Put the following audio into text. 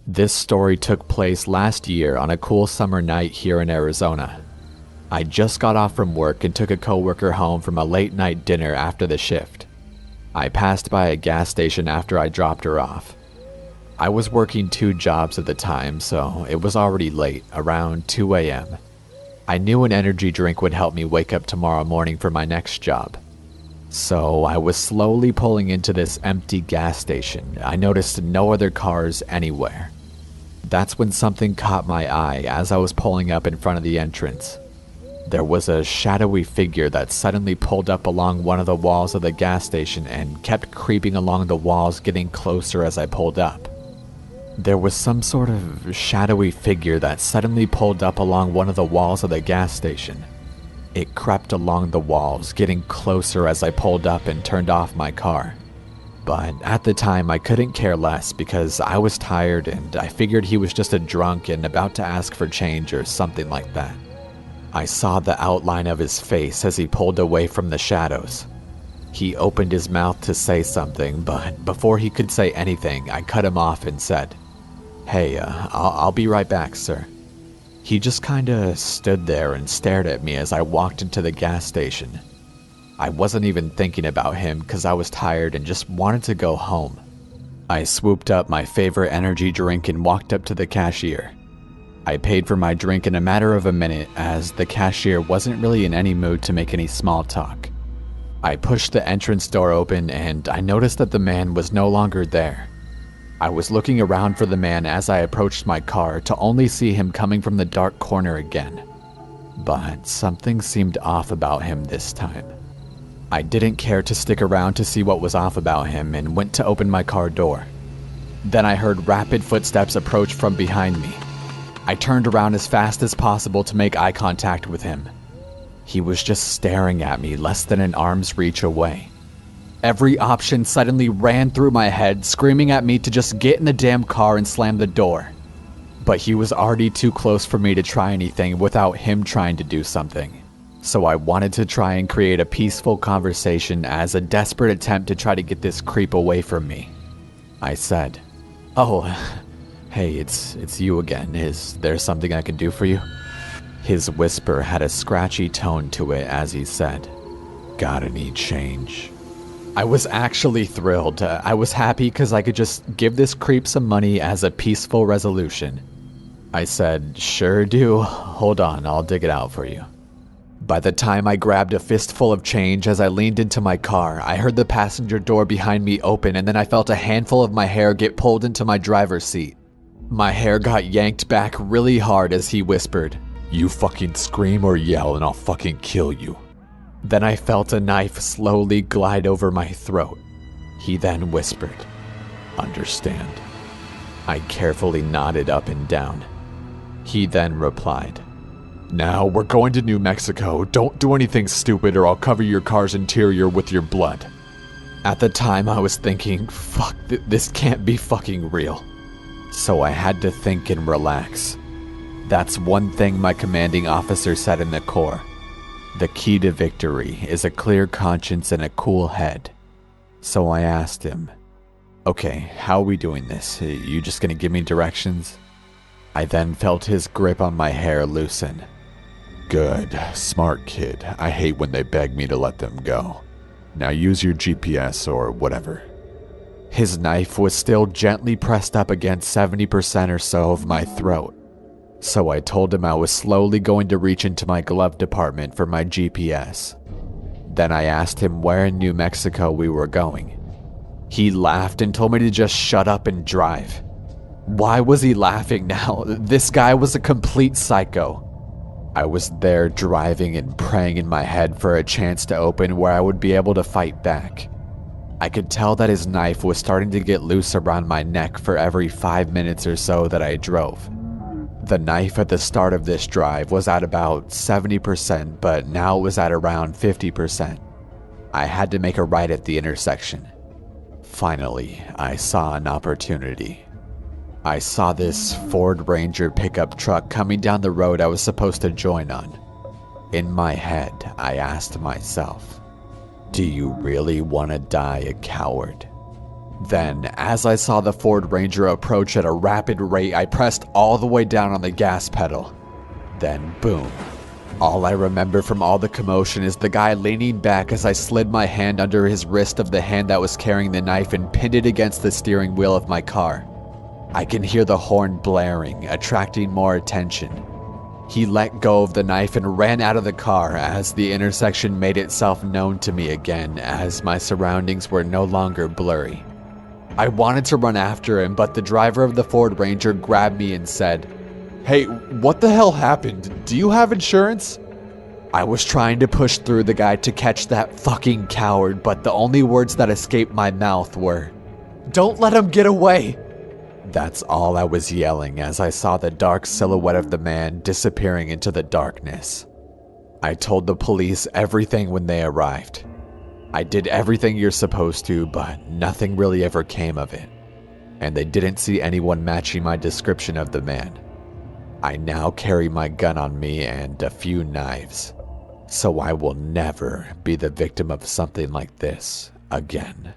This story took place last year on a cool summer night here in Arizona. I just got off from work and took a coworker home from a late night dinner after the shift. I passed by a gas station after I dropped her off. I was working 2 jobs at the time, so it was already late, around 2 a.m. I knew an energy drink would help me wake up tomorrow morning for my next job. So I was slowly pulling into this empty gas station. I noticed no other cars anywhere. That's when something caught my eye as I was pulling up in front of the entrance. There was a shadowy figure that suddenly pulled up along one of the walls of the gas station and kept creeping along the walls, getting closer as I pulled up. There was some sort of shadowy figure that suddenly pulled up along one of the walls of the gas station. It crept along the walls, getting closer as I pulled up and turned off my car. But at the time I couldn't care less because I was tired and I figured he was just a drunk and about to ask for change or something like that. I saw the outline of his face as he pulled away from the shadows. He opened his mouth to say something, but before he could say anything, I cut him off and said, "Hey, I'll be right back, sir." He just kinda stood there and stared at me as I walked into the gas station. I wasn't even thinking about him because I was tired and just wanted to go home. I swooped up my favorite energy drink and walked up to the cashier. I paid for my drink in a matter of a minute as the cashier wasn't really in any mood to make any small talk. I pushed the entrance door open and I noticed that the man was no longer there. I was looking around for the man as I approached my car to only see him coming from the dark corner again. But something seemed off about him this time. I didn't care to stick around to see what was off about him and went to open my car door. Then I heard rapid footsteps approach from behind me. I turned around as fast as possible to make eye contact with him. He was just staring at me less than an arm's reach away. Every option suddenly ran through my head, screaming at me to just get in the damn car and slam the door. But he was already too close for me to try anything without him trying to do something. So I wanted to try and create a peaceful conversation as a desperate attempt to try to get this creep away from me. I said, "Oh, hey, it's you again. Is there something I can do for you?" His whisper had a scratchy tone to it as he said, "Gotta need change." I was actually thrilled. I was happy because I could just give this creep some money as a peaceful resolution. I said, "Sure do. Hold on, I'll dig it out for you." By the time I grabbed a fistful of change as I leaned into my car, I heard the passenger door behind me open and then I felt a handful of my hair get pulled into my driver's seat. My hair got yanked back really hard as he whispered, "You fucking scream or yell and I'll fucking kill you." Then I felt a knife slowly glide over my throat. He then whispered, "Understand." I carefully nodded up and down. He then replied, "Now we're going to New Mexico. Don't do anything stupid or I'll cover your car's interior with your blood." At the time I was thinking, fuck, this can't be fucking real. So I had to think and relax. That's one thing my commanding officer said in the Corps. The key to victory is a clear conscience and a cool head. So I asked him, "Okay, how are we doing this? You just gonna give me directions?" I then felt his grip on my hair loosen. "Good, smart kid. I hate when they beg me to let them go. Now use your GPS or whatever." His knife was still gently pressed up against 70% or so of my throat. So I told him I was slowly going to reach into my glove compartment for my GPS. Then I asked him where in New Mexico we were going. He laughed and told me to just shut up and drive. Why was he laughing now? This guy was a complete psycho. I was there driving and praying in my head for a chance to open where I would be able to fight back. I could tell that his knife was starting to get loose around my neck for every 5 minutes or so that I drove. The knife at the start of this drive was at about 70%, but now it was at around 50%. I had to make a right at the intersection. Finally, I saw an opportunity. I saw this Ford Ranger pickup truck coming down the road I was supposed to join on. In my head, I asked myself, "Do you really want to die a coward?" Then, as I saw the Ford Ranger approach at a rapid rate, I pressed all the way down on the gas pedal. Then, boom. All I remember from all the commotion is the guy leaning back as I slid my hand under his wrist of the hand that was carrying the knife and pinned it against the steering wheel of my car. I can hear the horn blaring, attracting more attention. He let go of the knife and ran out of the car as the intersection made itself known to me again, as my surroundings were no longer blurry. I wanted to run after him, but the driver of the Ford Ranger grabbed me and said, "Hey, what the hell happened? Do you have insurance?" I was trying to push through the guy to catch that fucking coward, but the only words that escaped my mouth were, "Don't let him get away!" That's all I was yelling as I saw the dark silhouette of the man disappearing into the darkness. I told the police everything when they arrived. I did everything you're supposed to, but nothing really ever came of it. And they didn't see anyone matching my description of the man. I now carry my gun on me and a few knives, so I will never be the victim of something like this again.